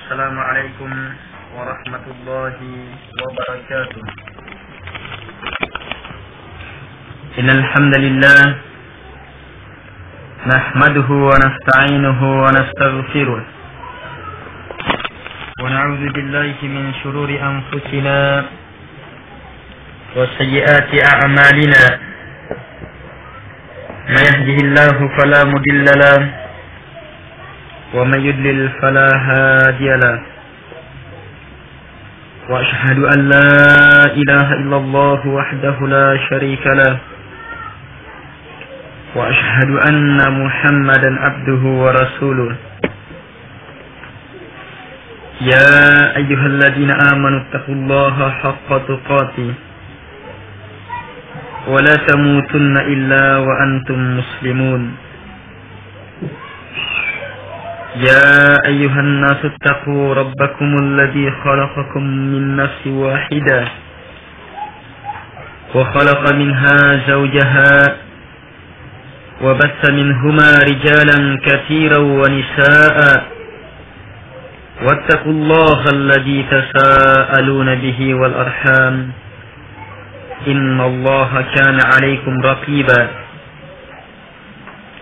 Assalamualaikum warahmatullahi wabarakatuh. Innal hamdalillah nahmaduhu wa nasta'inuhu wa nastaghfiruh wa na'udzu billahi min shururi anfusina wa sayyiati a'malina. May yahdihillahu fala mudilla lahu ومن يضلل فلا هادي له وأشهد أن لا إله إلا الله وحده لا شريك له وأشهد أن محمدا عبده ورسوله. يا أيها الذين آمنوا اتقوا الله حق تقاته ولا تموتن إلا وأنتم مسلمون. يا أيها الناس اتقوا ربكم الذي خلقكم من نفس واحدة وخلق منها زوجها وبث منهما رجالا كثيرا ونساء واتقوا الله الذي تساءلون به والأرحام إن الله كان عليكم رقيبا.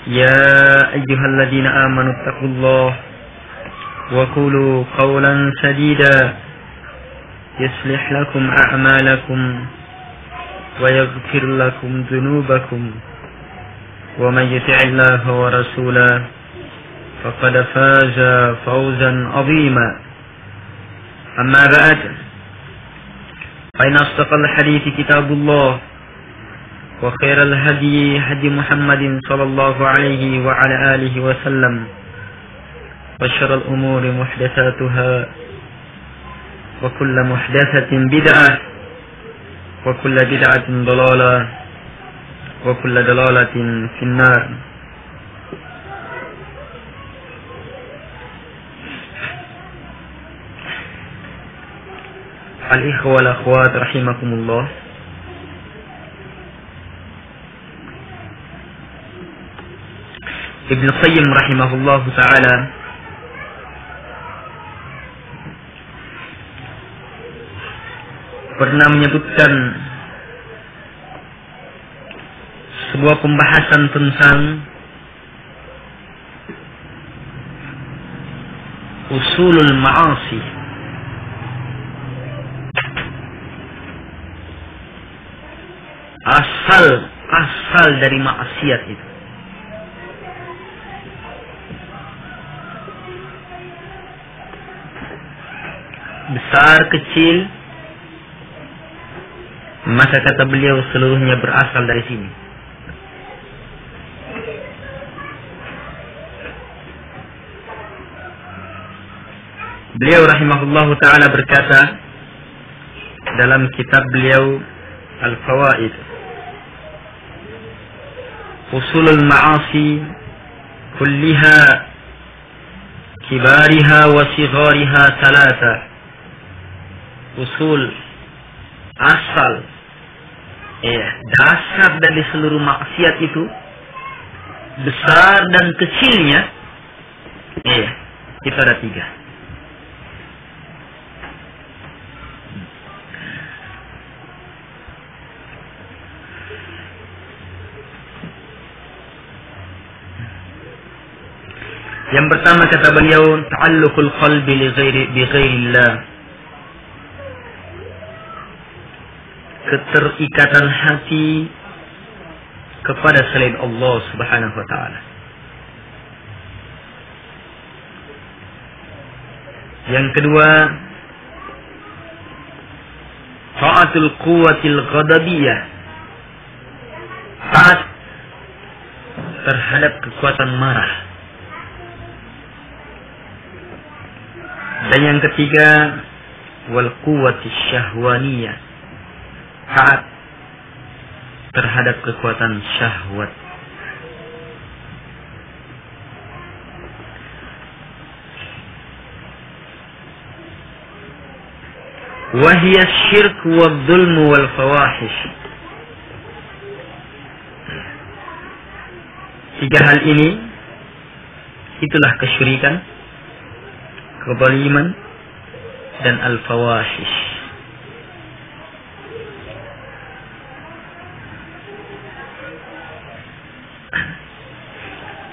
يا أيها الذين آمنوا اتقوا الله وقولوا قولا سديدا يصلح لكم أعمالكم ويغفر لكم ذنوبكم ومن يطع الله ورسوله فقد فاز فوزا عظيما. أما بعد فإن أصدق الحديث كتاب الله وخير الهدي هدي محمد صلى الله عليه وعلى آله وسلم وشر الأمور محدثاتها وكل محدثة بدعة وكل بدعة ضلالة وكل ضلالة في النار. الإخوة والأخوات رحمكم الله. Ibnu Qayyim rahimahullahu ta'ala pernah menyebutkan sebuah pembahasan tentang usulul ma'asi, asal dari maksiat itu. Besar kecil, maka kata beliau seluruhnya berasal dari sini. Beliau rahimahullahu ta'ala berkata dalam kitab beliau Al-Fawaid, usulul ma'asi kulliha kibariha wa sighariha thalatha. Usul, asal, dasar dari seluruh maksiat itu, besar dan kecilnya, itu ada 3. Yang pertama kata beliau, ta'alluqul qalbi bi ghairillah, keterikatan hati kepada selain Allah Subhanahu wa ta'ala. Yang kedua, ta'atul quwwatil ghadabiyah, taat terhadap kekuatan marah. Dan yang ketiga, wal quwwatis syahwaniyah, taat terhadap kekuatan syahwat. Wahiyya syirk wal dhulm wal fawahish. 3 hal ini itulah kesyirikan, kezaliman, dan al-fawahish.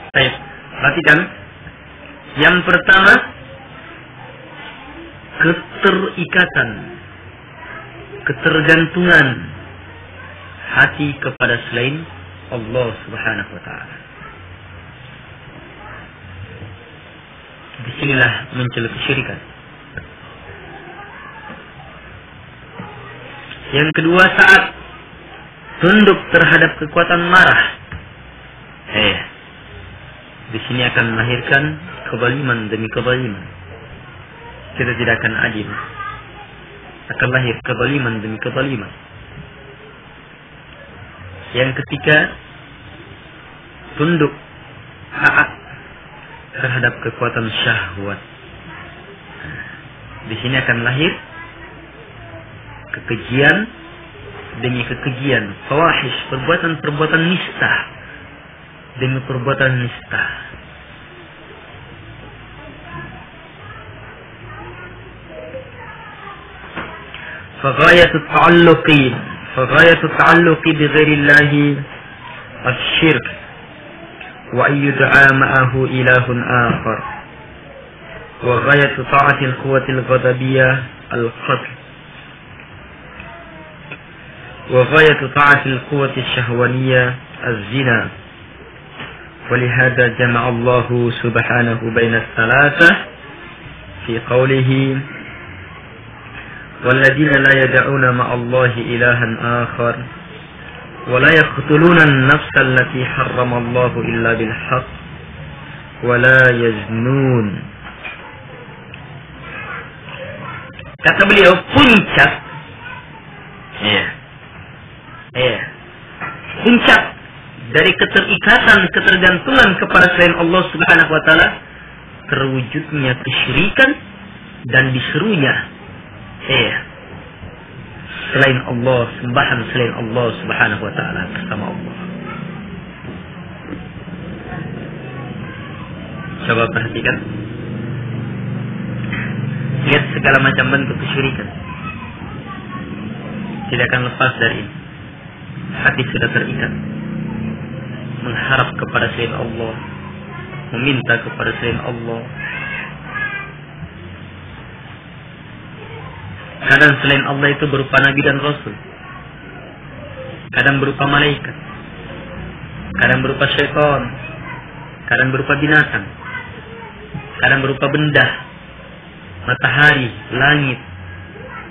Baik, perhatikan. Yang pertama, keterikatan, ketergantungan hati kepada selain Allah Subhanahu wa ta'ala. Disinilah muncul kesyirikan. Yang kedua, saat tunduk terhadap kekuatan marah, di sini akan melahirkan kezaliman demi kezaliman. Kita tidak akan adil. Akan lahir kezaliman demi kezaliman. Yang ketiga, tunduk taat terhadap kekuatan syahwat. Di sini akan lahir kekejian demi kekejian, fawahish, perbuatan-perbuatan nista demi perbuatan nista. فغاية التعلق بغير الله الشرك وأن يدعى معه إله آخر وغاية طاعة القوة الغضبية القتل وغاية طاعة القوة الشهوانية الزنا ولهذا جمع الله سبحانه بين الثلاثة في قوله والذين لا يدعون مع الله إلها آخر ولا يقتلون النفس التي حرم الله إلا بالحق ولا يزنون. Kata beliau, puncak puncak dari keterikatan, ketergantungan kepada selain Allah Subhanahu wa ta'ala, terwujudnya kesyirikan dan diserunya selain Allah, sembahan selain Allah Subhanahu wa ta'ala bersama Allah. Coba perhatikan. Lihat segala macam bentuk kesyirikan. Tidak akan lepas dari ini. Hati sudah terikat, mengharap kepada selain Allah, meminta kepada selain Allah. Kadang selain Allah itu berupa Nabi dan Rasul, kadang berupa malaikat, kadang berupa syaitan, kadang berupa binatang, kadang berupa benda, matahari, langit,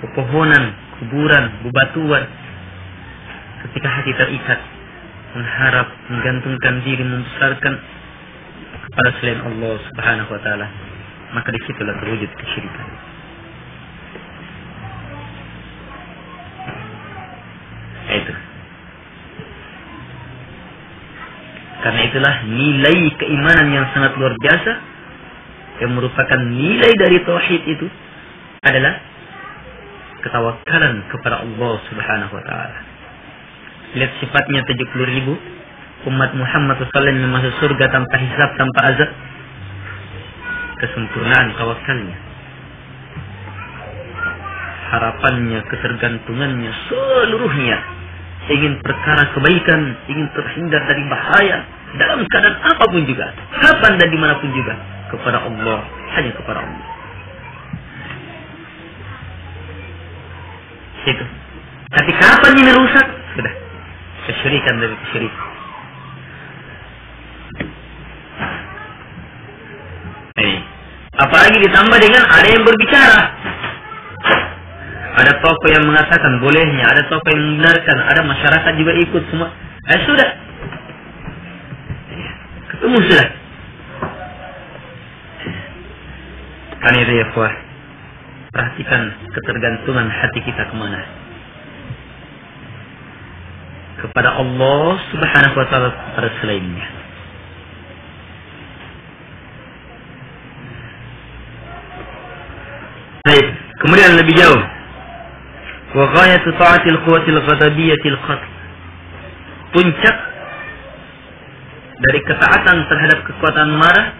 pepohonan, kuburan, bebatuan. Ketika hati terikat, mengharap, menggantungkan diri, membesarkan kepada selain Allah Subhanahu wa ta'ala, maka disitulah terwujud kesyirikan. Itu. Karena itulah nilai keimanan yang sangat luar biasa, yang merupakan nilai dari tauhid itu adalah ketawakkalan kepada Allah Subhanahu wa ta'ala. Lihat sifatnya 70.000 umat Muhammad SAW yang masuk surga tanpa hisab, tanpa azab. Kesempurnaan tawakalnya, harapannya, ketergantungannya, seluruhnya ingin perkara kebaikan, ingin terhindar dari bahaya dalam keadaan apapun juga, kapan dan dimanapun juga, kepada Allah, hanya kepada Allah. Itu. Tapi kapan ini rusak? Sudah. Kesyirikan dari kesyirikan. Apalagi ditambah dengan ada yang berbicara. Ada tokoh yang mengatakan bolehnya, ada tokoh yang membenarkan, ada masyarakat juga ikut semua. Sudah. Ketemu sudah. Karena itu ya kuah, perhatikan ketergantungan hati kita kemana. Kepada Allah Subhanahu wa ta'ala, kepada selainnya. Baik, kemudian lebih jauh. Wa ghayatu ta'atil quwwatil ghadabiyatil qatl. Puncak dari ketaatan terhadap kekuatan marah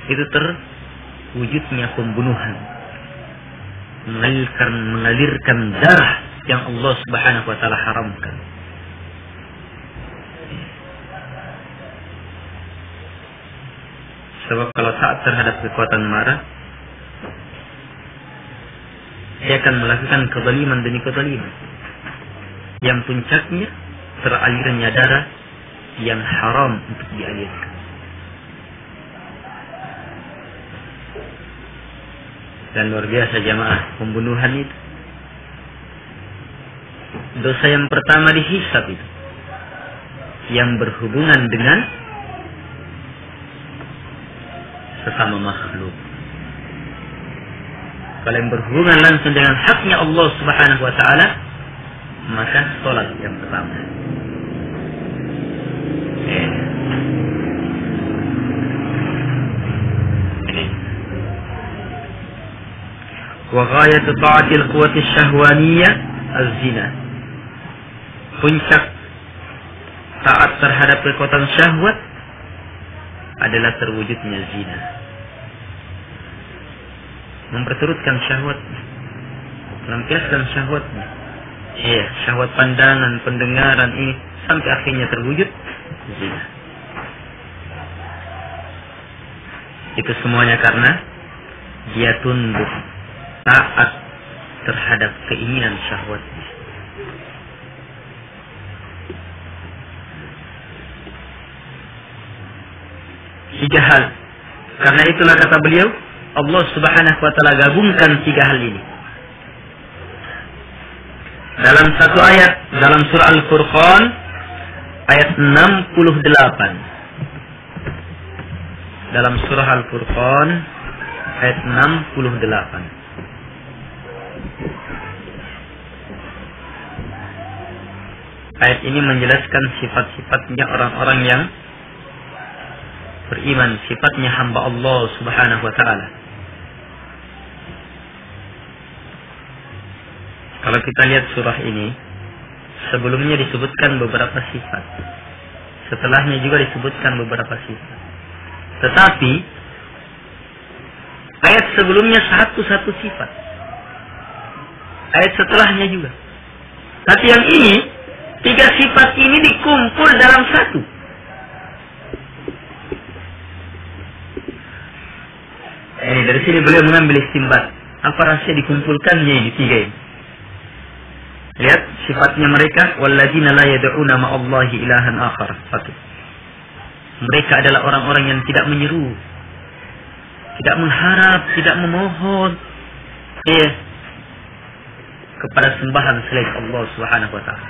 itu wujudnya pembunuhan, mengalirkan darah yang Allah Subhanahu wa taala haramkan. Sebab kalau taat terhadap kekuatan marah, dia akan melakukan kezaliman demi kezaliman, yang puncaknya teralirnya darah yang haram untuk dialirkan. Dan luar biasa jamaah, pembunuhan itu dosa yang pertama dihisab itu, yang berhubungan dengan sesama makhluk. Kalau yang berhubungan langsung dengan haknya Allah Subhanahu wa taala, maka salat yang pertama. Wa ghayatu ta'atil quwwati syahwaniyah az-zina. Puncak taat terhadap kekuatan syahwat adalah terwujudnya zina. Memperturutkan syahwat, melampiaskan syahwatnya. Iya, syahwat pandangan, pendengaran ini sampai akhirnya terwujud zina. Itu semuanya karena dia tunduk taat terhadap keinginan syahwatnya. Tiga hal. Karena itulah kata beliau, Allah Subhanahu wa taala gabungkan tiga hal ini dalam satu ayat dalam surah Al-Furqan ayat 68. Dalam surah Al-Furqan ayat 68. Ayat ini menjelaskan sifat-sifatnya orang-orang yang beriman, sifatnya hamba Allah Subhanahu wa taala. Kalau kita lihat surah ini, sebelumnya disebutkan beberapa sifat, setelahnya juga disebutkan beberapa sifat. Tetapi ayat sebelumnya satu sifat, ayat setelahnya juga. Tapi yang ini, tiga sifat ini dikumpul dalam satu. Ini dari sini beliau mengambil istinbat. Apa rahasia dikumpulkannya ini tiga ini? Lihat sifatnya mereka, walladzina la yad'una ma'allahi ilahan akhar. Satu. Mereka adalah orang-orang yang tidak menyeru, tidak mengharap, tidak memohon kepada sembahan selain Allah Subhanahu wa taala.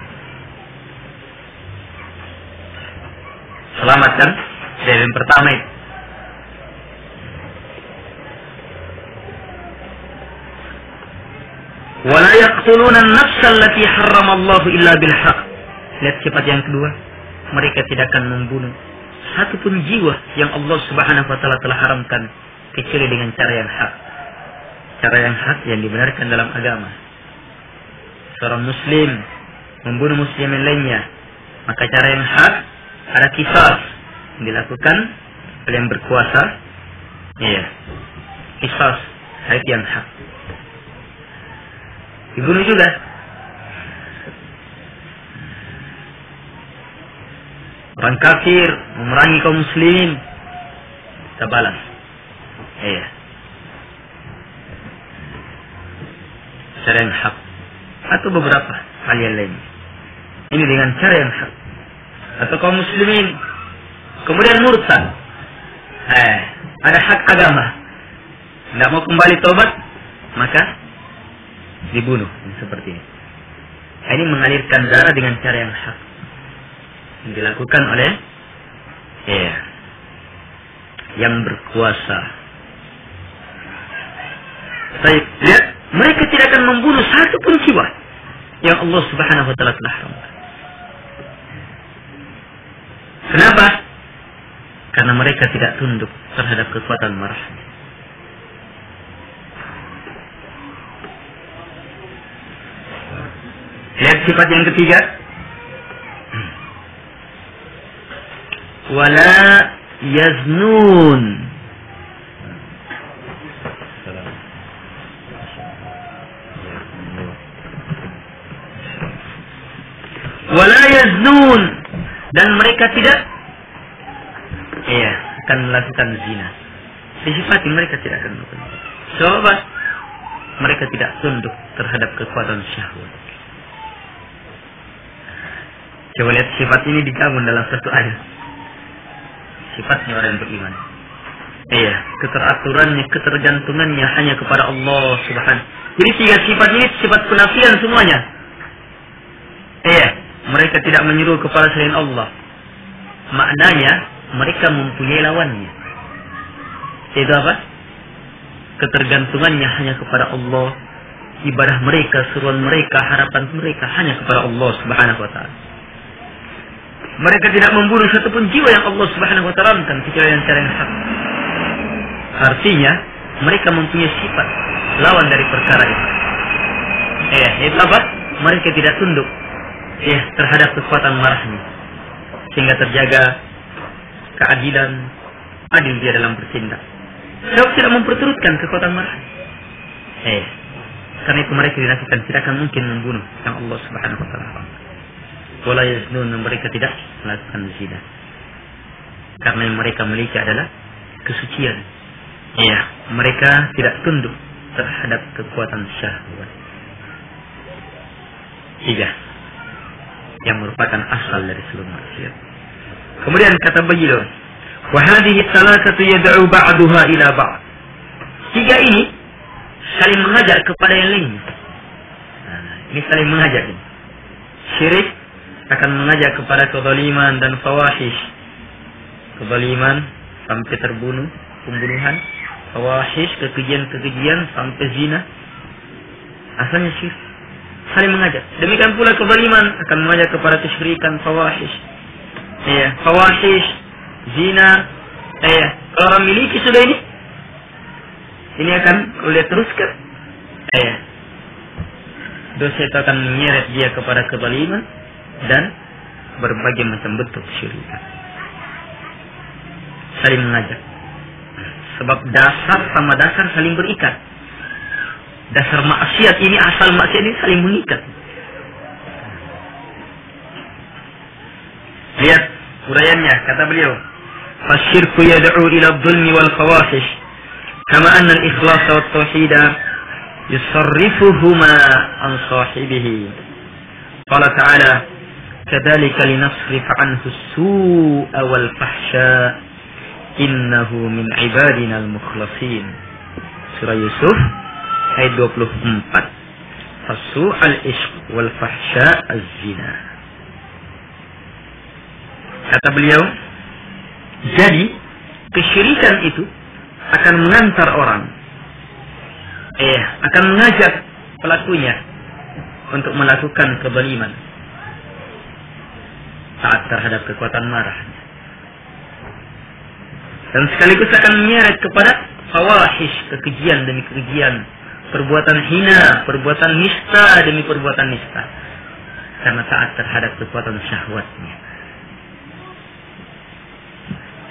Selamatkan dari yang pertama itu. Wala yaqtuluna an-nafsa allati harramallahu illa bil haqq. Lihat sifat yang kedua, mereka tidak akan membunuh satu pun jiwa yang Allah Subhanahu wa taala telah haramkan kecuali dengan cara yang hak. Cara yang hak yang dibenarkan dalam agama. Seorang muslim membunuh muslim yang lainnya, maka cara yang hak ada qisas yang dilakukan oleh yang berkuasa. Iya. Qisas hak yang hak. Dibunuh juga. Orang kafir memerangi kaum muslimin, kita balas. Iya. Cara yang hak. Atau beberapa hal yang lain. Ini dengan cara yang hak. Atau kaum muslimin kemudian murtad. Ada hak agama, tidak mau kembali tobat, maka dibunuh seperti ini. Ini mengalirkan darah dengan cara yang hak yang dilakukan oleh yang berkuasa. Baik, lihat, mereka tidak akan membunuh satu pun jiwa yang Allah Subhanahu wa taala telah haramkan. Kenapa? Karena mereka tidak tunduk terhadap kekuatan marahnya. Lihat sifat yang ketiga. Wala yaznun. yaznun, dan mereka tidak akan melakukan zina. Disifati mereka tidak akan melakukan. Sebab mereka tidak tunduk terhadap kekuatan syahwat. Coba lihat sifat ini digabung dalam satu ayat. Sifatnya orang yang beriman. Keteraturannya, ketergantungannya hanya kepada Allah Subhanahu. Jadi tiga sifat ini sifat penafian semuanya. Mereka tidak menyeru kepada selain Allah. Maknanya mereka mempunyai lawannya. Itu apa? Ketergantungannya hanya kepada Allah. Ibadah mereka, seruan mereka, harapan mereka hanya kepada Allah Subhanahu wa taala. Mereka tidak membunuh satupun jiwa yang Allah Subhanahu wa taala haramkan kecuali dengan cara yang hak. Artinya mereka mempunyai sifat lawan dari perkara itu. Itu apa? Mereka tidak tunduk terhadap kekuatan marahnya, sehingga terjaga keadilan, adil dia dalam bertindak. Sebab tidak memperturutkan kekuatan marah. Karena itu mereka dinafikan, tidak akan mungkin membunuh yang Allah Subhanahu wa taala. Wala yaznun, mereka tidak melakukan zina. Karena yang mereka miliki adalah kesucian. Mereka tidak tunduk terhadap kekuatan syahwat. 3 yang merupakan asal dari seluruh maksiat. Kemudian kata beliau, wa hadhihi thalathatu yad'u ba'daha ila ba'd. 3 ini saling mengajak kepada yang lain. Ini saling mengajak. Syirik akan mengajak kepada kezaliman dan fawahish. Kezaliman sampai terbunuh, pembunuhan, fawahish, kekejian-kekejian sampai zina. Asalnya syirik. Saling mengajak. Demikian pula kezaliman akan mengajak kepada kesyirikan, fawahish. Fawahish, zina. Kalau orang miliki sudah ini akan lihat teruskan. Dosa itu akan menyeret dia kepada kezaliman dan berbagai macam bentuk kesyirikan. Saling mengajak. Sebab dasar sama dasar saling berikat. Dasar maksiat ini, asal maksiat ini saling mengikat. Lihat uraiannya, kata beliau, fasyirku yad'u ila dhulmi wal fawahish kama anna al-ikhlas wa at-tauhid yusarrifuhuma an sahibihi. Qala ta'ala kadzalika linasrif anhu as-su'a wal fahsya innahu min ibadina al-mukhlasin. Surah Yusuf ayat 24. Fasu al-ishq wal fahsya az-zina. Kata beliau, jadi kesyirikan itu akan mengantar orang, akan mengajak pelakunya untuk melakukan kezaliman, taat terhadap kekuatan marahnya, dan sekaligus akan menyeret kepada fawahish, kekejian demi kekejian, perbuatan hina, perbuatan nista demi perbuatan nista, karena taat terhadap kekuatan syahwatnya.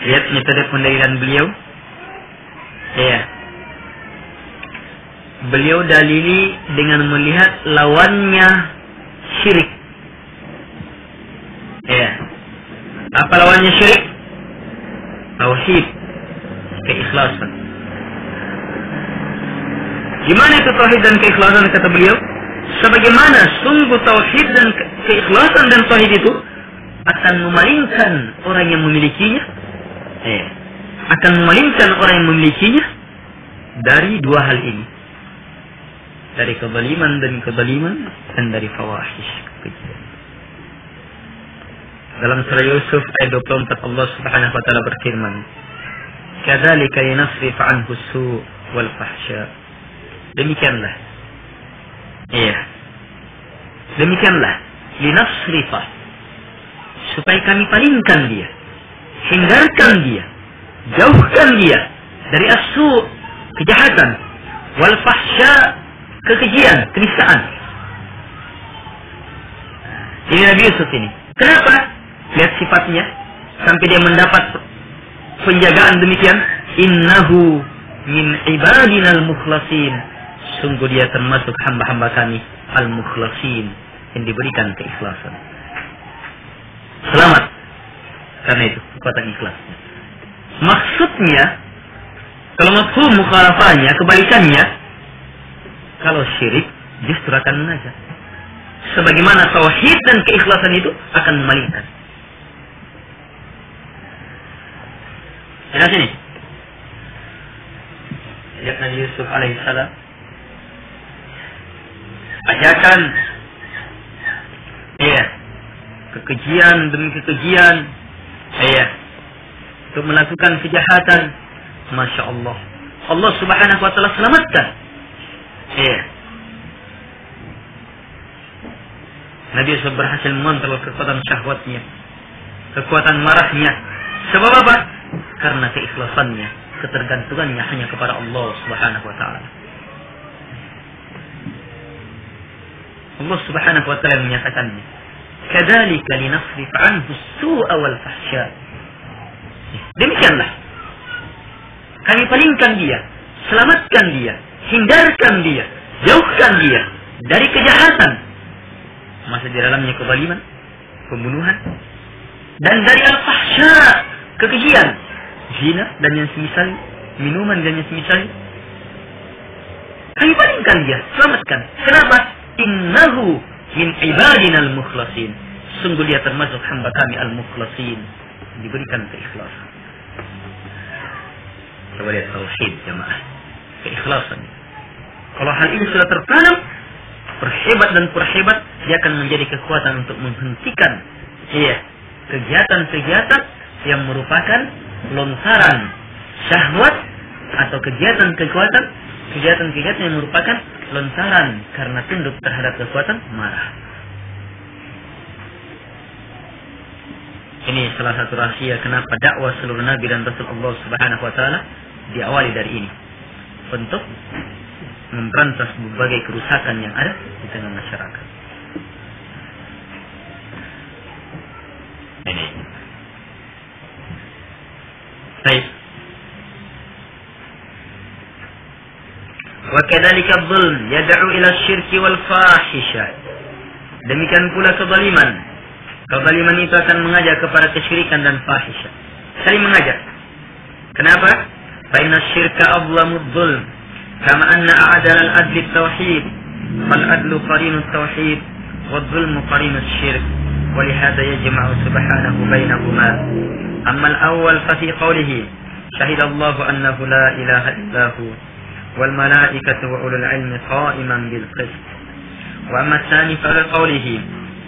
Lihat metode pendalilan beliau. Beliau dalili dengan melihat lawannya syirik. Apa lawannya syirik? Tauhid, keikhlasan. Gimana itu tauhid dan keikhlasan, kata beliau? Sebagaimana sungguh tauhid dan keikhlasan dan tauhid itu akan memalingkan orang yang memilikinya, akan memalingkan orang yang memilikinya dari dua hal ini, dari kezaliman dan kezaliman, dan dari fawahish, kekejian. Dalam surah Yusuf ayat 24 Allah Subhanahu wa taala berfirman, kadzalika linasrif anhu as-su' wal fahsya. Demikianlah. Demikianlah linasrifa, supaya kami palingkan dia, hindarkan dia, jauhkan dia dari as-su', kejahatan, wal fahsya, kekejian, kenistaan. Ini Nabi Yusuf ini. Kenapa? Lihat sifatnya sampai dia mendapat penjagaan demikian. Innahu min ibadina al-mukhlasin. Sungguh dia termasuk hamba-hamba kami al-mukhlasin, yang diberikan keikhlasan. selamat. Karena itu kekuatan ikhlas. Maksudnya, kalau mafhum mukhalafahnya, kebalikannya, kalau syirik justru akan mengajak. Sebagaimana tauhid dan keikhlasan itu akan memalingkan. Lihat sini. Lihat Nabi Yusuf alaihissalam. Ajakan. Iya. Kekejian demi kekejian. Iya. Untuk melakukan kejahatan. Masya Allah. Allah subhanahu wa ta'ala selamatkan. Iya. Nabi Yusuf berhasil mengontrol kekuatan syahwatnya, kekuatan marahnya. Sebab apa? Karena keikhlasannya, ketergantungannya hanya kepada Allah subhanahu wa ta'ala. Allah subhanahu wa ta'ala menyatakannya, kadzalika linasrif anhu as-su'a wal fahsya. Demikianlah kami palingkan dia, selamatkan dia, hindarkan dia, jauhkan dia dari kejahatan, masa di dalamnya kezaliman, pembunuhan, dan dari al-fahsya, kekejian, zina dan yang semisal, minuman dan yang semisal. Kami palingkan dia, selamatkan. Kenapa? Innahu min ibadina al-mukhlasin. Sungguh dia termasuk hamba kami al-mukhlasin, diberikan keikhlasan. Coba lihat tauhid jemaah, keikhlasan. Kalau hal ini sudah tertanam, perhebat dan perhebat, dia akan menjadi kekuatan untuk menghentikan kegiatan-kegiatan yang merupakan lontaran syahwat, atau kegiatan-kegiatan yang merupakan lontaran karena tunduk terhadap kekuatan marah. Ini salah satu rahasia kenapa dakwah seluruh nabi dan rasul Allah subhanahu wa ta'ala diawali dari ini, untuk memberantas berbagai kerusakan yang ada di tengah masyarakat. Ini. Baik. Wa kadzalika dzulm yad'u ila syirki wal fahisha. Demikian pula kezaliman. Kezaliman itu akan mengajak kepada kesyirikan dan fahisha. Saling mengajak. Kenapa? Fa inna syirka adlamu dzulm. Kama anna a'dal al-adl at-tauhid wal adlu qarin at-tauhid wal zulm qarin asy-syirk wa li hadha yajma'u subhanahu bainahuma. Amma al-awwal fa fi qawlihi shahida Allah annahu la ilaha illa hu wal malaikatu wa ulul ilmi qa'iman bil qist. Wa amma ath-thani fa fi qawlihi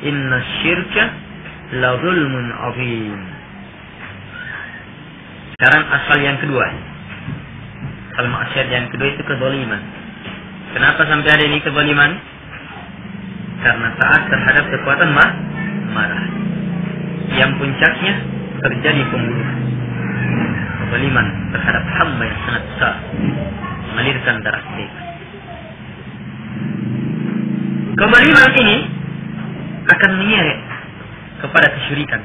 inna asy-syirka la zulmun 'adzim. Sekarang asal yang kedua. Al-maksiat yang kedua itu kezaliman. Kenapa sampai ada ini kezaliman? Karena taat terhadap kekuatan marah. Yang puncaknya terjadi pembunuhan. Kezaliman terhadap hamba yang sangat besar, mengalirkan darah mereka. Kezaliman ini akan menyeret kepada kesyirikan,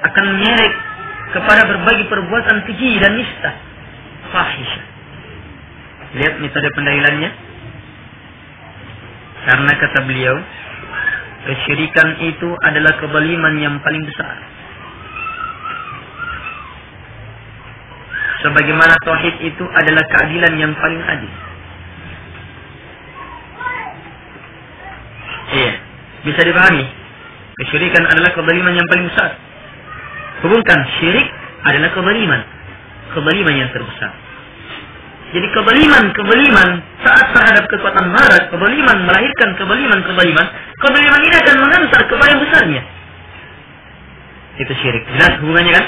akan menyeret kepada berbagai perbuatan keji dan nista, fahisha. Lihat metode pendalilannya. Karena kata beliau, kesyirikan itu adalah kezaliman yang paling besar. Sebagaimana tauhid itu adalah keadilan yang paling adil. Iya, bisa dipahami. Kesyirikan adalah kezaliman yang paling besar. Hubungkan syirik adalah kezaliman yang terbesar. Jadi kezaliman saat terhadap kekuatan marah, kezaliman melahirkan kezaliman ini akan mengantar kepada yang besarnya. Itu syirik. Jelas hubungannya kan?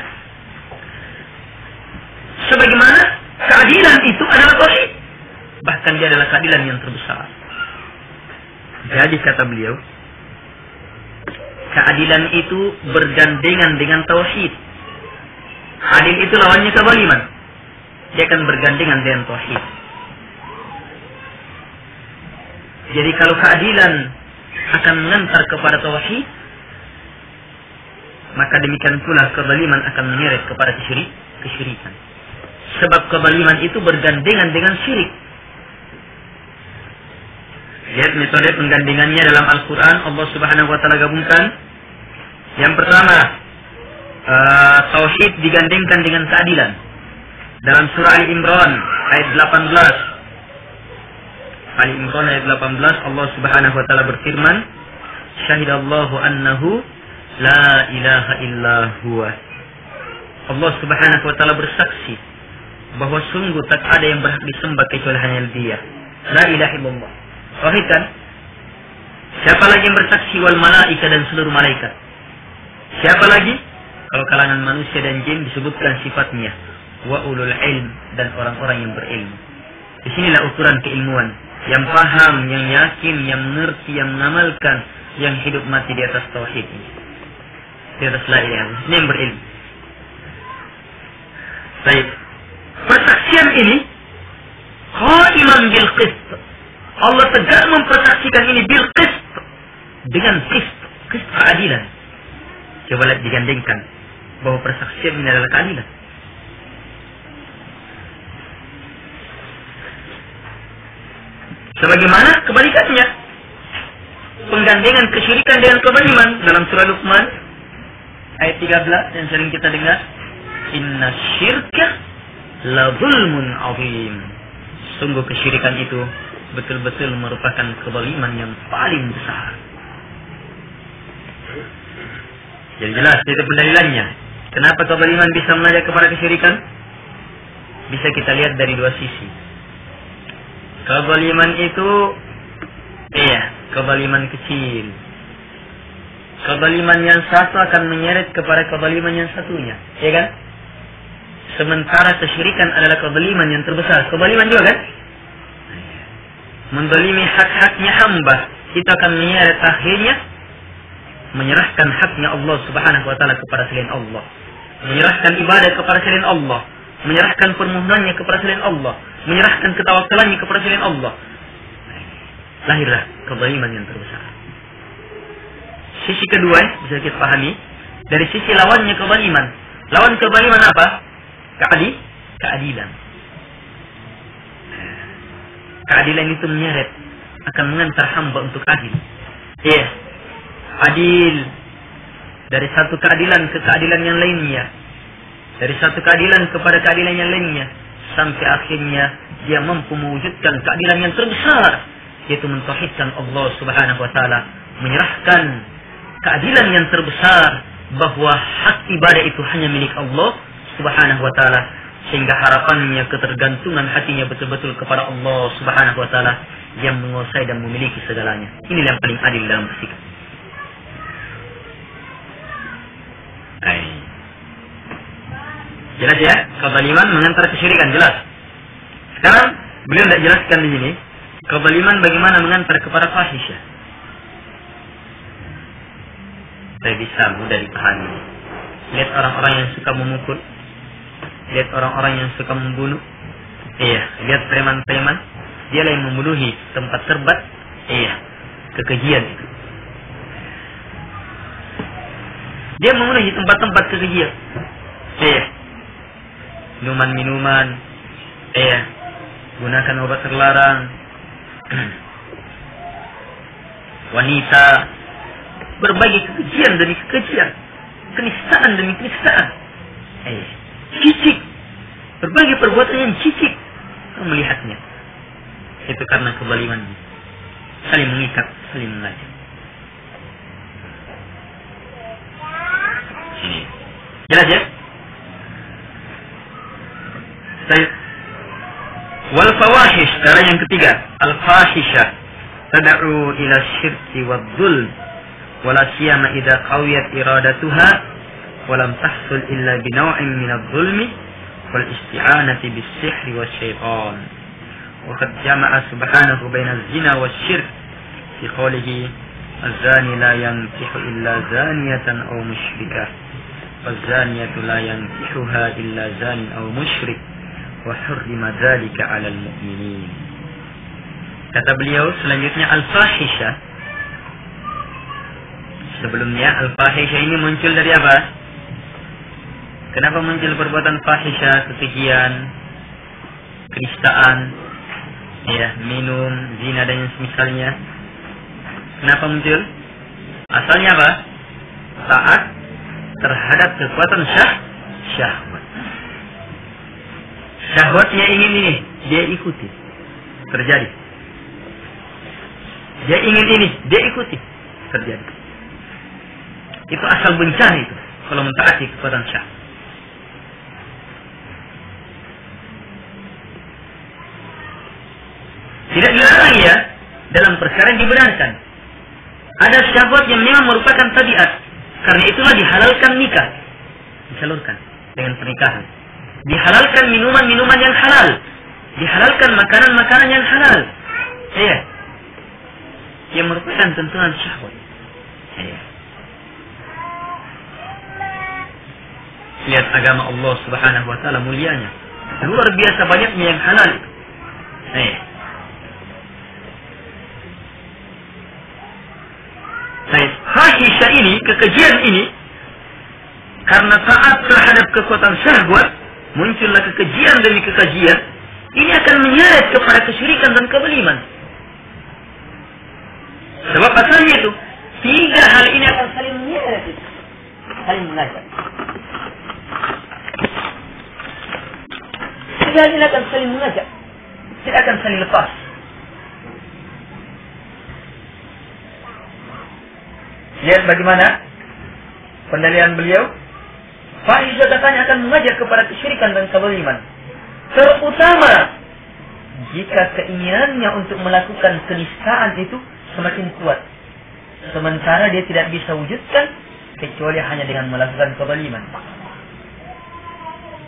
Sebagaimana keadilan itu adalah tauhid, bahkan dia adalah keadilan yang terbesar. Jadi kata beliau, keadilan itu bergandengan dengan tauhid. Adil itu lawannya kezaliman. Dia akan bergandengan dengan tauhid. Jadi kalau keadilan akan mengantar kepada tauhid, maka demikian pula kezaliman akan menyeret kepada kesyirikan. Sebab kezaliman itu bergandengan dengan syirik. Lihat metode penggandengannya dalam Al-Quran. Allah subhanahu wa ta'ala gabungkan Yang pertama, tauhid digandengkan dengan keadilan. Dalam surah Ali Imran ayat 18. Ali Imran ayat 18, Allah Subhanahu wa taala berfirman, "Syahidallahu annahu la ilaha illa huwa." Allah Subhanahu wa taala bersaksi bahwa sungguh tak ada yang berhak disembah kecuali hanya Dia. La ilaha illallah. Tauhid kan? Siapa lagi yang bersaksi? Wal malaika, dan seluruh malaikat. Siapa lagi? Kalau kalangan manusia dan jin disebutkan sifatnya. Wa ulul ilm, dan orang-orang yang berilmu. Disinilah ukuran keilmuan. Yang paham, yang yakin, yang mengerti, yang mengamalkan, yang hidup mati di atas tauhid ini. Di atas la ilaha illallah. Ini yang berilmu. Baik. Persaksian ini qaiman bil qist. Allah tegak mempersaksikan ini bil qist, dengan qist keadilan. Coba lihat, digandengkan bahwa persaksian ini adalah keadilan. Sebagaimana kebalikannya, penggandengan kesyirikan dengan kezaliman dalam surah Luqman ayat 13 yang sering kita dengar, inna syirka la zulmun azim. Sungguh kesyirikan itu betul-betul merupakan kezaliman yang paling besar. Jadi jelas itu pendalilannya. Kenapa kezaliman bisa mengajak kepada kesyirikan? Bisa kita lihat dari dua sisi. Kezaliman itu kezaliman kecil. Kezaliman yang satu akan menyeret kepada kezaliman yang satunya, ya kan? Sementara kesyirikan adalah kezaliman yang terbesar. Kezaliman juga kan? Menzalimi hak-haknya hamba, kita akan menyeret akhirnya menyerahkan haknya Allah Subhanahu wa taala kepada selain Allah. Menyerahkan ibadah kepada selain Allah. Menyerahkan permohonannya kepada selain Allah. Menyerahkan ketawakalannya kepada selain Allah. Lahirlah kezaliman yang terbesar. Sisi kedua bisa kita pahami dari sisi lawannya kezaliman. Lawan kezaliman apa? Keadilan. Keadilan itu menyeret, akan mengantar hamba untuk adil. Adil dari satu keadilan ke keadilan yang lainnya, dari satu keadilan kepada keadilan yang lainnya, sampai akhirnya dia mampu mewujudkan keadilan yang terbesar, yaitu mentauhidkan Allah Subhanahu wa taala, menyerahkan keadilan yang terbesar bahwa hak ibadah itu hanya milik Allah Subhanahu wa taala, sehingga harapannya, ketergantungan hatinya betul-betul kepada Allah Subhanahu wa taala yang menguasai dan memiliki segalanya. Inilah yang paling adil dalam bersikap. Jelas ya, kezaliman mengantar kesyirikan, jelas. Sekarang beliau tidak jelaskan di sini kezaliman bagaimana mengantar kepada fahisyah. Saya bisa mudah dipahami. Lihat orang-orang yang suka memukul, lihat orang-orang yang suka membunuh. Lihat preman-preman, dialah yang memenuhi tempat terbat. Kekejian itu. Dia memenuhi tempat-tempat kekejian. Minuman-minuman, gunakan obat terlarang, wanita, berbagai kekejian demi kekejian, kenistaan demi kenistaan, cicik, berbagai perbuatan yang cicik. Kamu melihatnya, itu karena kezalimannya, saling mengikat, saling mengajak. Jelas ya? Wal fawahish, cara yang ketiga, al fahisyah tad'u ila syirki wad dhulm wala siyama idza qawiyat iradatuha wa lam tahsul illa bi naw'in min adh-dhulmi wal isti'anati bis sihri wasyaitan. Wa qad jama'a subhanahu baina az-zina wasyirk fi qawlihi az-zani la yankihu illa zaniyatan aw musyrikah waz-zaniyatu la yankihuha illa zanin aw musyrik wa hurrima dzalika 'alal mu'minin. Kata beliau selanjutnya, al-fahisyah. Sebelumnya al-fahisyah ini muncul dari apa? Kenapa muncul perbuatan fahisyah, kekejian, kenistaan, minum, zina dan yang semisalnya? Kenapa muncul? Asalnya apa? taat terhadap kekuatan syahwat. Syahwatnya ingin ini, dia ikuti, terjadi. Dia ingin ini, dia ikuti, terjadi. Itu asal bencana itu, kalau mentaati kekuatan syahwat. Tidak dilarang ya dalam perkara yang dibenarkan. Ada syahwat yang memang merupakan tabiat. Karena itulah dihalalkan nikah, disalurkan dengan pernikahan. Dihalalkan minuman-minuman yang halal, dihalalkan makanan-makanan yang halal. Iya. Yang merupakan tuntunan syahwat. Iya. Lihat agama Allah Subhanahu wa taala mulianya. Luar biasa banyaknya yang halal. Iya. Fahisyah ini, kekejian ini, karena taat terhadap kekuatan syahwat, muncullah kekejian demi kekejian. Ini akan menyeret kepada kesyirikan dan kezaliman. Sebab asalnya itu, tiga hal ini akan saling menyeret, saling mengajak. Tiga hal ini akan saling mengajak, tidak akan saling lepas. Lihat bagaimana pendalian beliau. Fahisyah katanya akan mengajak kepada kesyirikan dan kezaliman. Terutama jika keinginannya untuk melakukan kenistaan itu semakin kuat. Sementara dia tidak bisa wujudkan kecuali hanya dengan melakukan kezaliman.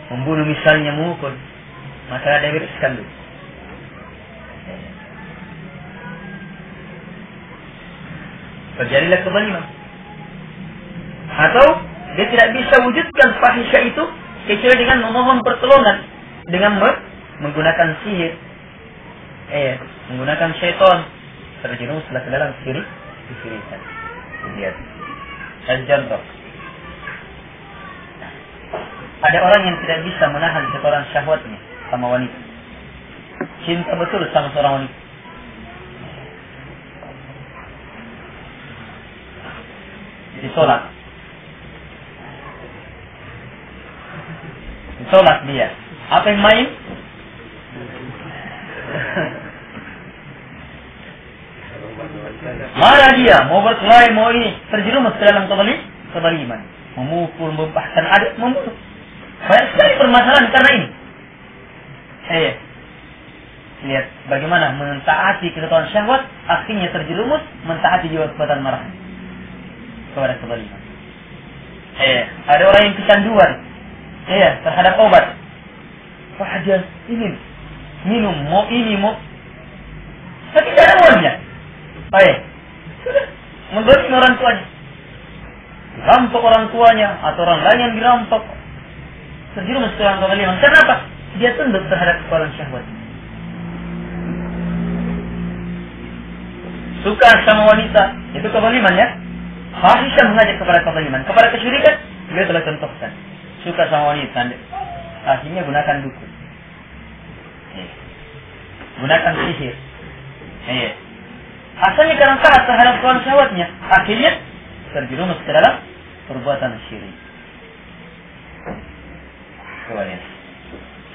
Membunuh misalnya, memukul, maka dia bereskan dulu. Terjadilah kezaliman. Atau dia tidak bisa wujudkan fahisyah itu kecuali dengan memohon pertolongan, dengan menggunakan sihir, menggunakan syaitan, terjerumuslah ke dalam kesyirikan. Lihat. Dan contoh, ada orang yang tidak bisa menahan kotoran syahwatnya sama wanita. Cinta betul sama seorang wanita. Ditolak dia. Apa yang main? Marah dia, mau berkelahi, mau ini, terjerumus ke dalam kezaliman, memukul, membahkan adat, membunuh. Banyak sekali permasalahan karena ini. Lihat bagaimana mentaati keketahuan syahwat, akhirnya terjerumus mentaati jiwa kekuatan marah kepada kezaliman. Ada orang yang kecanduan terhadap obat. Wah, dia ingin minum, mau ini, mau, tapi tidak ada uangnya. Sudah mendolimi orang tuanya, dirampok orang tuanya atau orang lain yang dirampok, terjerumus ke dalam kezaliman. Kenapa? Dia tunduk terhadap kekuatan syahwat. Suka sama wanita, itu kezaliman ya. Fahisyah mengajak kepada kezaliman, kepada kesyirikan. Dia telah contohkan. Suka sama wanita, akhirnya gunakan dukun, gunakan sihir. Asalnya karena taat terhadap kekuatan syahwatnya, akhirnya terjerumus ke dalam perbuatan syirik.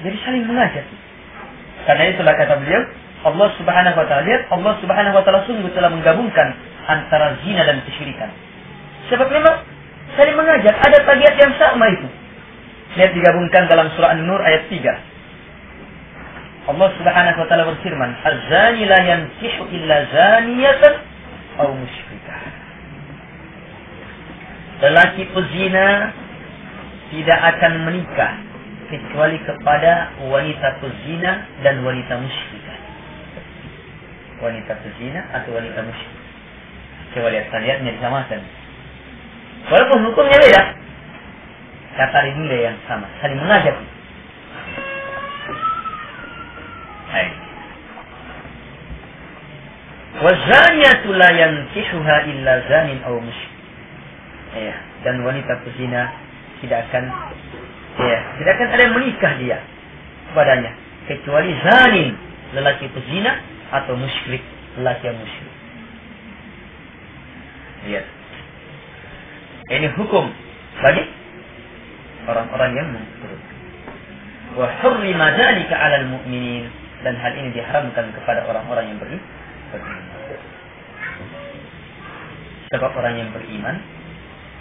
Jadi saling mengajak. Karena itulah kata beliau, Allah Subhanahu wa taala, lihat, Allah Subhanahu wa taala sungguh telah menggabungkan antara zina dan kesyirikan. Sebab memang saling mengajak, ada tabiat yang sama itu. Lihat digabungkan dalam surah An-Nur ayat 3. Allah Subhanahu wa taala berfirman, "Az-zani la yankihu illa zaniyatan aw musyrikah." Lelaki pezina tidak akan menikah kecuali kepada wanita pezina dan wanita musyrikah. Wanita pezina atau wanita musyrik. Coba lihat syariatnya disamakan. Walaupun hukumnya beda, kata nilai yang sama, saling mengajak. Wazaniyatu la yankihuha illa zanin aw musyrik. Dan wanita pezina tidak akan ada yang menikah dia kepadanya kecuali zanin, lelaki pezina, atau musyrik, lelaki yang musyrik. Lihat. Ini hukum bagi orang-orang yang mukmin. Wa hurrima dzalika 'alal mu'minin, dan hal ini diharamkan kepada orang-orang yang beriman. Sebab orang yang beriman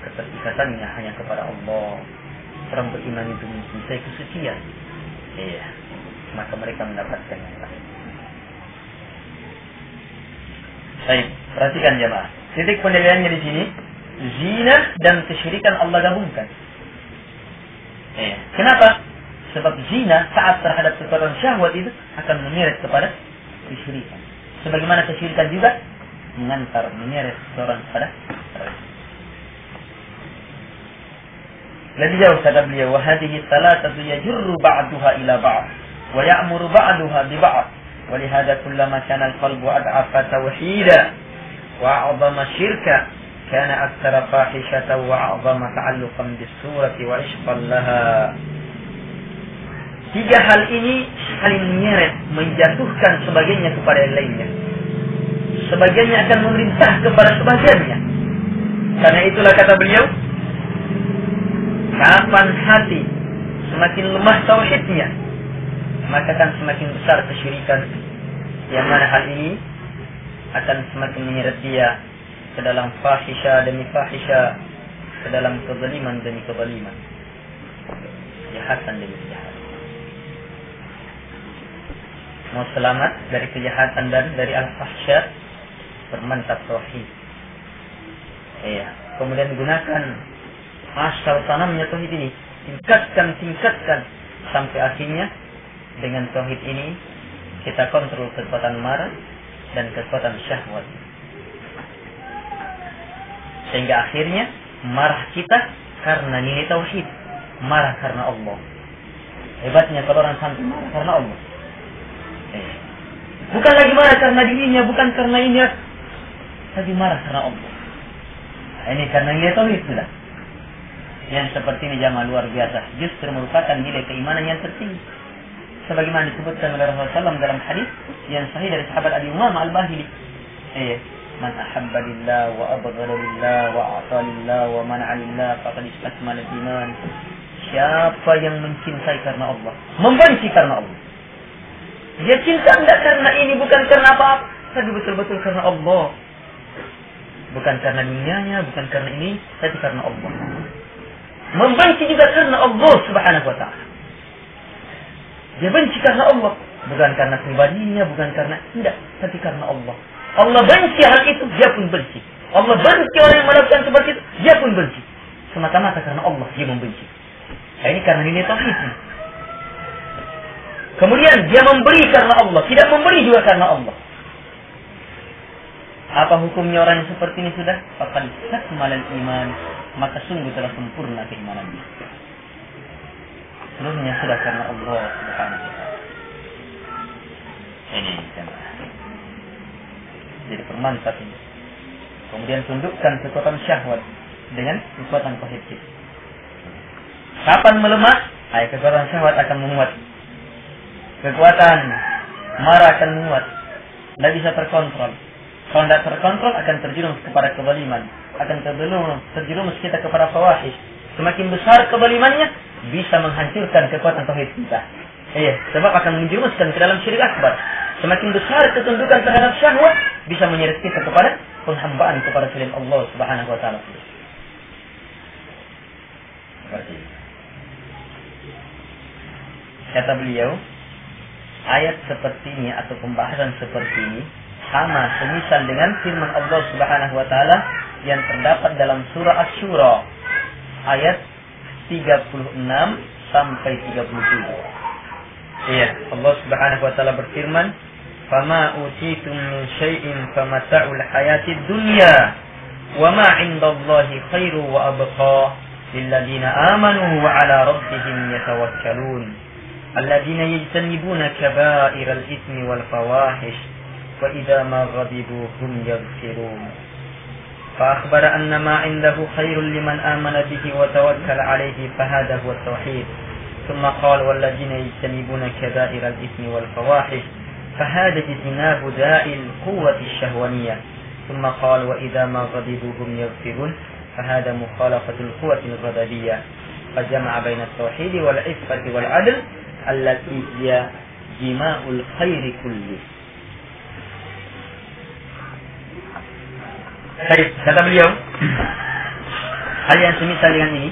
keterikatannya hanya kepada Allah. Orang beriman itu mencintai kesucian. Iya, maka mereka mendapatkan yang lain. Baik, perhatikan jemaah. Titik penilaiannya di sini, zina dan kesyirikan Allah gabungkan. Iya. Kenapa? Sebab zina taat terhadap kekuatan syahwat itu akan menyeret kepada kesyirikan. Sebagaimana kesyirikan juga menyeret seorang kepada lebih jauh kata beliau, wa hadhihi thalathatu yajurru ba'daha ila ba'd wa ya'muru ba'daha bi ba'd wa li hadha kullama kana al-qalbu ad'afa tauhida wa 'azama syirka kana aktsara fahishatan wa 'azama ta'alluqan bis-surati wa ishqan laha. Tiga hal ini saling menyeret, menjatuhkan sebagiannya kepada yang lainnya. Sebagiannya akan memerintah kepada sebagiannya. Karena itulah kata beliau, kapan hati semakin lemah tauhidnya, maka akan semakin besar kesyirikan, yang mana hal ini akan semakin menyeret dia ke dalam fahisha demi fahisha, ke dalam kezaliman demi kezaliman, kejahatan demi kejahatan. Mau selamat dari kejahatan dan dari al-fahsya, bermantap tauhid. Iya. Kemudian gunakan asal tanamnya tauhid ini, tingkatkan sampai akhirnya dengan tauhid ini kita kontrol kekuatan marah dan kekuatan syahwat. Sehingga akhirnya marah kita karena nilai tauhid, marah karena Allah. Hebatnya kalau orang sampai marah karena Allah. Bukan lagi marah karena dirinya, bukan karena ini, tapi marah karena Allah. Ini karena nilai tauhid sudah. Yang seperti ini jamaah luar biasa, justru merupakan nilai keimanan yang tertinggi. Sebagaimana disebutkan oleh Rasulullah SAW dalam hadis yang sahih dari sahabat Abi Umamah Al-Bahili. Man ahabba lillah wa abghada lillah wa a'ta lillah wa mana'a lillah faqad istakmala al-iman. Siapa yang mencintai karena Allah, membenci karena Allah. Dia cinta tidak karena ini, bukan karena apa-apa, tapi betul-betul karena Allah. Bukan karena dunianya, bukan karena ini, tapi karena Allah. Membenci juga karena Allah Subhanahu wa ta'ala. Dia benci karena Allah, bukan karena pribadinya, bukan karena tidak, tapi karena Allah. Allah benci hal itu, dia pun benci. Allah benci orang yang melakukan seperti itu, dia pun benci. Semata-mata karena Allah dia membenci. Nah, ini karena nilai tauhidnya. Kemudian dia memberi karena Allah, tidak memberi juga karena Allah. Apa hukumnya orang yang seperti ini sudah? Faqad istakmala al-iman, maka sungguh telah sempurna keimanannya. Seluruhnya sudah karena Allah Subhanahu wa ta'ala. Ini jemaah. Jadi permantap ini. Kemudian tundukkan kekuatan syahwat dengan kekuatan tauhid. Kapan melemah? Kekuatan syahwat akan menguat. Kekuatan marah akan menguat. Tidak bisa terkontrol. Kalau tidak terkontrol akan terjerumus kepada kezaliman, akan terjerumus kita kepada fawahish. Semakin besar kezalimannya, bisa menghancurkan kekuatan tauhid kita. Sebab akan menjerumuskan ke dalam syirik akbar. Semakin besar ketundukan terhadap syahwat, bisa menyeret kita kepada penghambaan kepada selain Allah Subhanahu wa ta'ala. Kata beliau, ayat seperti ini atau pembahasan seperti ini sama semisal dengan firman Allah Subhanahu wa taala yang terdapat dalam surah Asy-Syura ayat 36 sampai 37. Allah Subhanahu wa taala berfirman, "Fama utitum min syai'in famata'ul hayatid dunya wa ma 'indallahi khairu wa abqa lil ladzina amanu wa 'ala rabbihim yatawakkalun." الذين يجتنبون كبائر الإثم والفواحش وإذا ما غضبوا هم يغفرون فأخبر أن ما عنده خير لمن آمن به وتوكل عليه فهذا هو التوحيد ثم قال والذين يجتنبون كبائر الإثم والفواحش فهذا اجتناب داء القوة الشهوانية ثم قال وإذا ما غضبوا هم يغفرون فهذا مخالفة القوة الغضبية فجمع بين التوحيد والعفة والعدل التي هي جماع الخير كله. Baik, kata beliau, hal yang semisal dengan ini,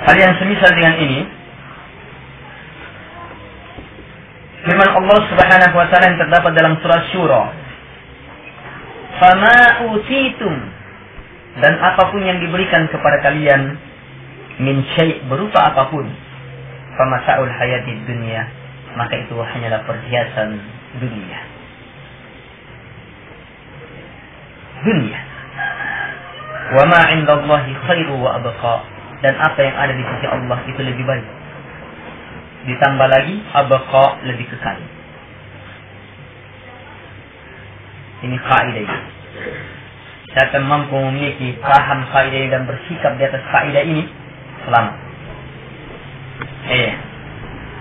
hal yang semisal dengan ini, firman Allah Subhanahu wa taala yang terdapat dalam surah Syura, "Fama utitum," dan apapun yang diberikan kepada kalian, min syai' berupa apapun, famasa'ul hayatid dunya, maka itu hanyalah perhiasan dunia. Dunia. Wa ma 'indallahi khairu wa abqa, dan apa yang ada di sisi Allah itu lebih baik. Ditambah lagi abqa, lebih kekal. Ini kaidah ini. Siapa yang mampu memiliki paham kaidah ini dan bersikap di atas kaidah ini, selamat.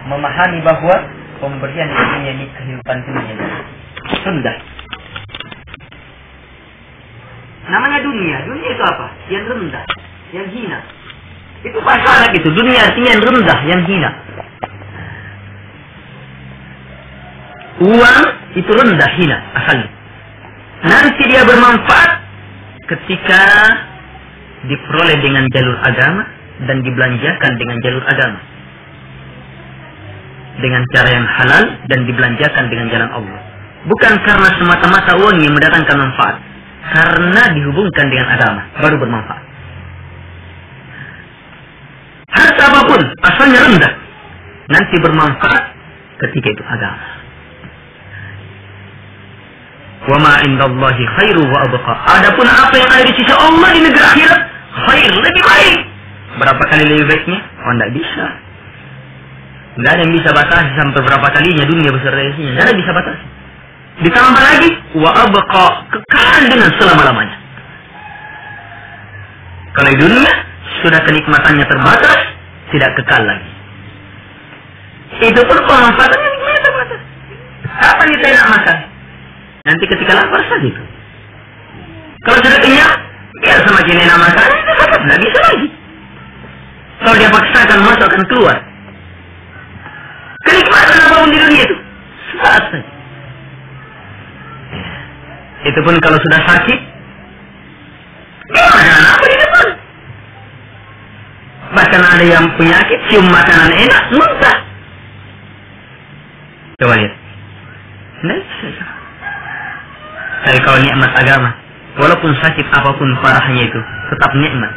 Memahami bahwa pemberian di dunia ini kehidupan dunia rendah. Namanya dunia. Dunia itu apa? Yang rendah, yang hina. Itu bahasa Arab itu. Dunia artinya yang rendah, yang hina. Uang itu rendah, hina asalnya. Nanti dia bermanfaat ketika diperoleh dengan jalur agama dan dibelanjakan dengan jalur agama, dengan cara yang halal dan dibelanjakan dengan jalan Allah. Bukan karena semata-mata uang yang mendatangkan manfaat, karena dihubungkan dengan agama baru bermanfaat. Harta apapun asalnya rendah, nanti bermanfaat ketika itu agama. Wa ma 'indallahi khairu wa abqa. Adapun apa yang ada di sisi Allah di negeri akhirat, khair, lebih baik. Berapa kali lebih baiknya? Oh, tidak bisa. Tidak ada yang bisa batasi sampai berapa kalinya dunia beserta isinya. Tidak ada yang bisa batasi. Ditambah lagi, wa abqa, kekal dengan selama-lamanya. Kalau di dunia sudah kenikmatannya terbatas, tidak kekal lagi. Itu pun pemanfaatannya terbatas. Apa kita nak makan? Nanti ketika lapar saja itu. Kalau sudah kenyang, biar semakin enak makan, tidak bisa lagi. Kalau dia paksakan masuk akan keluar. Kenikmatan apapun di dunia itu saat saja. Itu pun kalau sudah sakit, makanan apa di depan? Bahkan ada yang penyakit, cium makanan enak, muntah. Coba lihat. Tapi kalau nikmat agama, walaupun sakit apapun parahnya itu, tetap nikmat.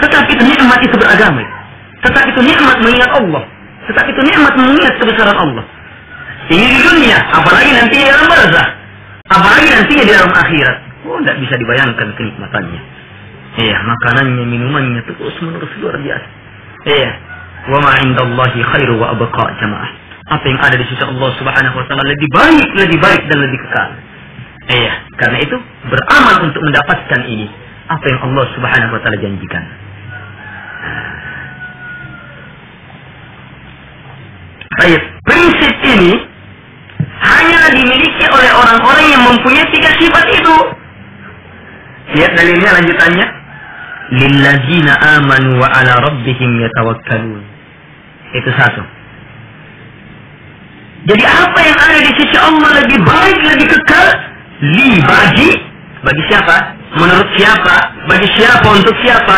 Tetap itu nikmat itu beragama. Tetap itu nikmat mengingat Allah. Tetap itu nikmat mengingat kebesaran Allah. Ini di dunia, apalagi nanti di dalam barzah, apalagi nantinya di dalam akhirat. Oh, tidak bisa dibayangkan kenikmatannya. Iya, makanannya, minumannya terus menerus luar biasa. Iya, wa ma 'indallahi khairu wa abqa, jamaah. Apa yang ada di sisi Allah Subhanahu wa taala lebih baik dan lebih kekal. Iya, karena itu beramal untuk mendapatkan ini, apa yang Allah Subhanahu wa taala janjikan. Baik, prinsip ini hanya dimiliki oleh orang-orang yang mempunyai 3 sifat itu. Lihat dalilnya lanjutannya. Lillazina amanu wa ala rabbihim yatawakkalun. Itu satu. Jadi apa yang ada di sisi Allah lebih baik, lebih kekal, bagi siapa? Menurut siapa? Bagi siapa? Untuk siapa?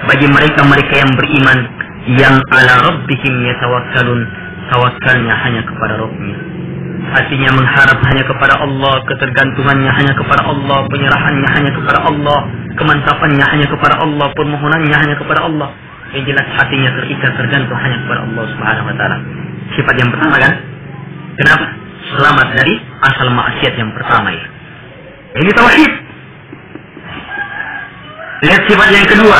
Bagi mereka-mereka yang beriman, yang ala rabbihim yatawakkalun, tawakalnya hanya kepada Rabbnya. Hatinya mengharap hanya kepada Allah, ketergantungannya hanya kepada Allah, penyerahannya hanya kepada Allah, kemantapannya hanya kepada Allah, permohonannya hanya kepada Allah. Yang jelas hatinya terikat, tergantung hanya kepada Allah Subhanahu wa taala. Sifat yang pertama kan? Kenapa? Selamat dari asal maksiat yang pertama ya. Ini tauhid. Lihat sifat yang kedua.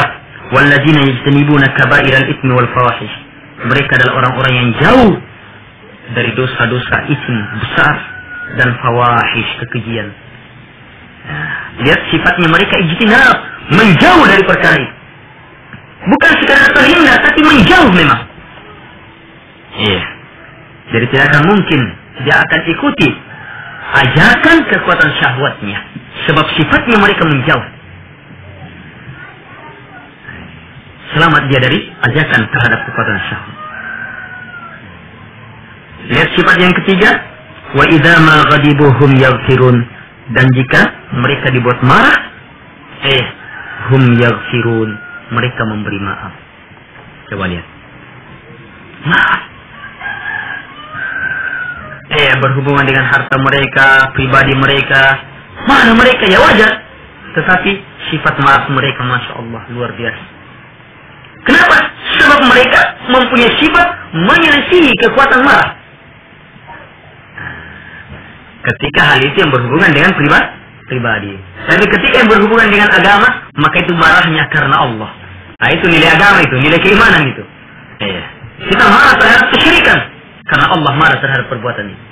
Walladzina yajtanibuna kaba'iral itsmi wal fawahish. Mereka adalah orang-orang yang jauh dari dosa-dosa ism besar dan fawahish, kekejian. Lihat sifatnya mereka ijtinab, menjauh dari perkara itu. Bukan sekadar terhindar, tapi menjauh memang. Iya. Jadi tidak akan mungkin dia akan ikuti ajakan kekuatan syahwatnya. Sebab sifatnya mereka menjauh. Selamat dia dari ajakan terhadap kekuatan syahwat. Lihat sifat yang ketiga. Wa idza ma ghadibuhum yaghfirun. Dan jika mereka dibuat marah, hum yaghfirun. Mereka memberi maaf. Coba lihat. Maaf. Berhubungan dengan harta mereka, pribadi mereka, marah mereka ya wajar. Tetapi sifat maaf mereka Masya Allah luar biasa. Kenapa? Sebab mereka mempunyai sifat menyelisihi kekuatan marah. Ketika hal itu yang berhubungan dengan pribadi. Tapi ketika yang berhubungan dengan agama, maka itu marahnya karena Allah. Nah itu nilai agama itu, nilai keimanan itu. Kita marah terhadap kesyirikan karena Allah marah terhadap perbuatan itu.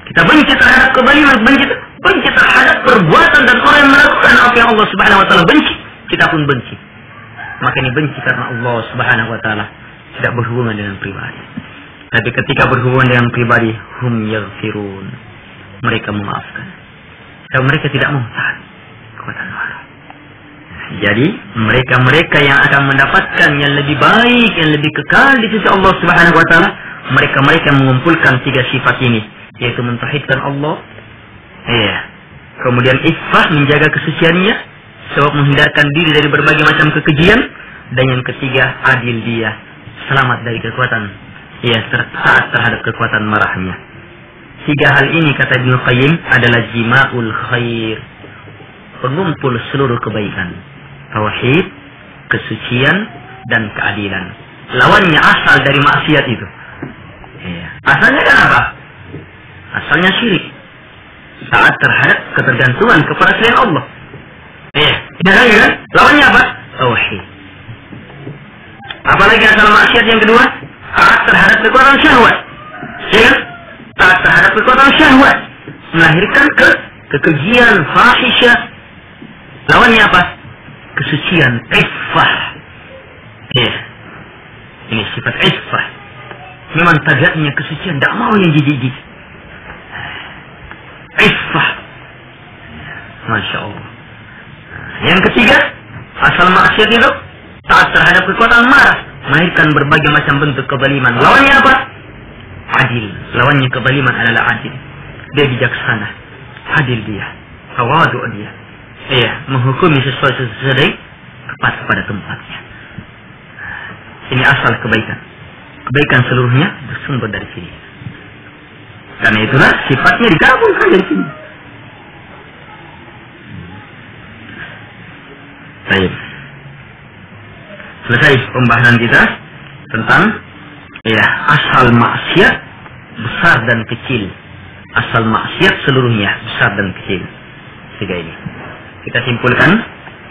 Kita benci terhadap kezaliman, benci terhadap perbuatan dan orang yang melakukan apa yang Allah Subhanahu wa taala benci, kita pun benci. Maka ini benci karena Allah Subhanahu wa taala, tidak berhubungan dengan pribadi. Tapi ketika berhubungan dengan pribadi, hum yaghfirun. Mereka memaafkan. Dan mereka tidak mau tahan kekuatan marah. Jadi mereka yang akan mendapatkan yang lebih baik, yang lebih kekal di sisi Allah Subhanahu wa taala, mereka yang mengumpulkan 3 sifat ini, yaitu mentauhidkan Allah, kemudian iffah, menjaga kesuciannya, sebab menghindarkan diri dari berbagai macam kekejian, dan yang ketiga adil dia, selamat dari kekuatan, taat terhadap kekuatan marahnya. 3 hal ini kata Ibnu Qayyim adalah jima'ul khair, pengumpul seluruh kebaikan, tauhid, kesucian, dan keadilan. Lawannya asal dari maksiat itu. Asalnya kan apa? Asalnya syirik, taat terhadap ketergantungan kepada selain Allah. Kan? Lawannya apa? Tauhid. Apalagi asal maksiat yang kedua, taat terhadap kekuatan syahwat. Taat terhadap kekuatan syahwat, melahirkan kekejian, fahisyah. Lawannya apa? Kesucian, iffah. Ini sifat iffah. Memang tabiatnya kesucian, tidak mau yang jijik-jijik. Iffah. Masya Allah. Yang ketiga, asal maksiat itu taat terhadap kekuatan marah, melahirkan berbagai macam bentuk kezaliman. Lawannya apa? Adil. Lawannya kezaliman adalah adil. Dia bijaksana, adil dia, tawadu dia. Menghukumi sesuatu tepat pada tempatnya. Ini asal kebaikan. Kebaikan seluruhnya bersumber dari sini. Karena itulah sifatnya digabungkan dari sini. Baik. Selesai pembahasan kita tentang asal maksiat besar dan kecil. Asal maksiat seluruhnya besar dan kecil. 3 ini. Kita simpulkan.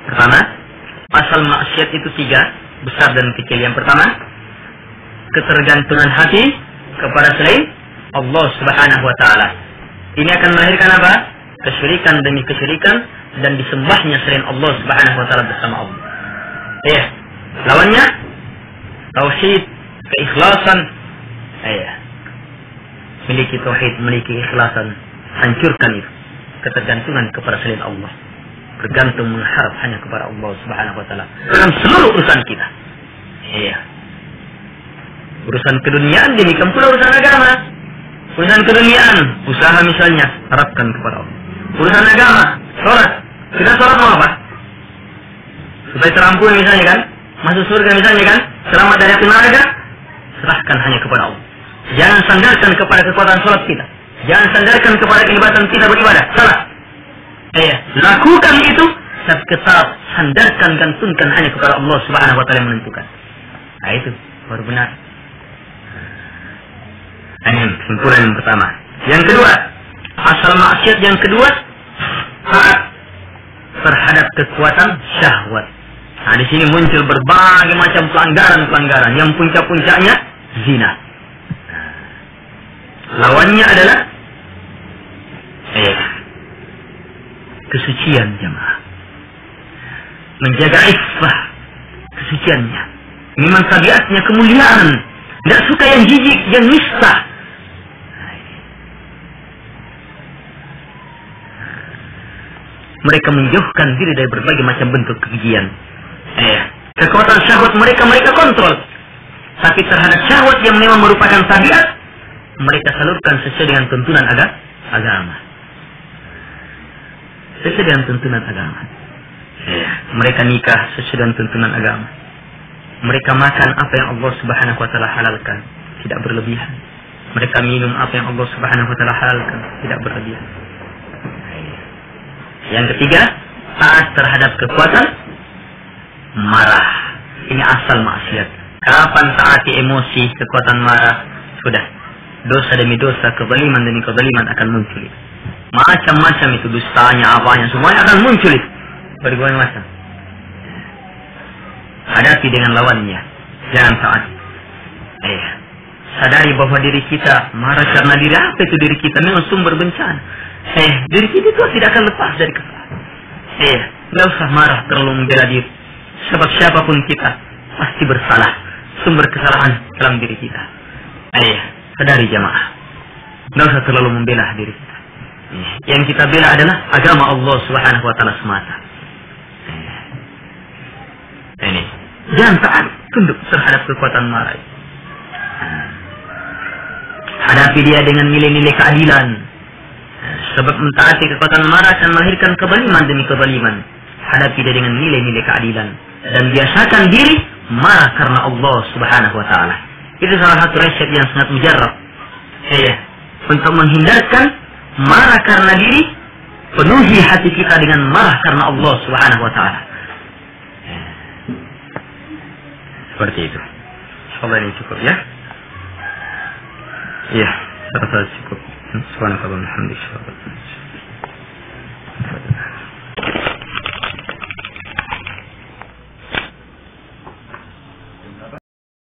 Pertama, asal maksiat itu 3, besar dan kecil. Yang pertama, ketergantungan hati kepada selain Allah Subhanahu wa taala. Ini akan melahirkan apa? Kesyirikan demi kesyirikan, dan disembahnya selain Allah Subhanahu wa taala bersama Allah. Lawannya tauhid, keikhlasan. Miliki tauhid, miliki ikhlasan, hancurkan itu ketergantungan kepada selain Allah. Bergantung, mengharap hanya kepada Allah Subhanahu wa taala dalam seluruh urusan kita. Urusan keduniaan demikian pula urusan agama. Urusan keduniaan, usaha misalnya, harapkan kepada Allah. Urusan agama, sholat. Kita sholat mau apa? Supaya terampuni misalnya kan, masuk surga misalnya kan, selamat dari api neraka, serahkan hanya kepada Allah. Jangan sandarkan kepada kekuatan sholat kita. Jangan sandarkan kepada kehebasan kita beribadah. Salah. Lakukan itu, tapi tetap sandarkan, gantungkan hanya kepada Allah Subhanahu wa taala yang menentukan. Nah itu baru benar. Ini kesimpulan yang pertama. Yang kedua, asal maksiat yang kedua, taat terhadap kekuatan syahwat. Nah di sini muncul berbagai macam pelanggaran-pelanggaran yang puncak-puncaknya zina. Lawannya adalah kesucian jemaah. Menjaga iffah, kesuciannya. Memang tabiatnya kemuliaan. Tidak suka yang jijik, yang nista. Mereka menjauhkan diri dari berbagai macam bentuk kekejian. Kekuatan syahwat mereka kontrol. Tapi terhadap syahwat yang memang merupakan tabiat, mereka salurkan sesuai dengan tuntunan agama. Sesuai dengan tuntunan agama. Mereka nikah sesuai dengan tuntunan agama. Mereka makan apa yang Allah Subhanahu wa taala halalkan, tidak berlebihan. Mereka minum apa yang Allah Subhanahu wa taala halalkan, tidak berlebihan. Yang ketiga, taat terhadap kekuatan marah. Ini asal maksiat. Kapan taati emosi, kekuatan marah, sudah. Dosa demi dosa, kezaliman demi kezaliman akan muncul. Macam-macam itu, dustanya, apanya, semuanya akan muncul. Berbagai macam. Hadapi dengan lawannya. Jangan taati. Sadari bahwa diri kita marah karena diri apa itu diri kita memang sumber bencana. Diri kita itu tidak akan lepas dari kesalahan. Tidak usah marah terlalu membela diri. Sebab siapapun kita pasti bersalah. Sumber kesalahan dalam diri kita. Sadari jamaah. Tidak usah terlalu membela diri kita. Yang kita bela adalah agama Allah Subhanahu wa taala semata. Jangan taat, tunduk terhadap kekuatan marah. Hadapi dia dengan nilai-nilai keadilan. Sebab mentaati kekuatan marah akan melahirkan kezaliman demi kezaliman. Hadapi dia dengan nilai-nilai keadilan. Dan biasakan diri marah karena Allah Subhanahu wa taala. Itu salah satu resep yang sangat mujarab. Untuk menghindarkan marah karena diri, penuhi hati kita dengan marah karena Allah Subhanahu wa taala. Seperti itu. Insyaallah ini cukup ya. Saya rasa cukup. Subhanallah, alhamdulillah.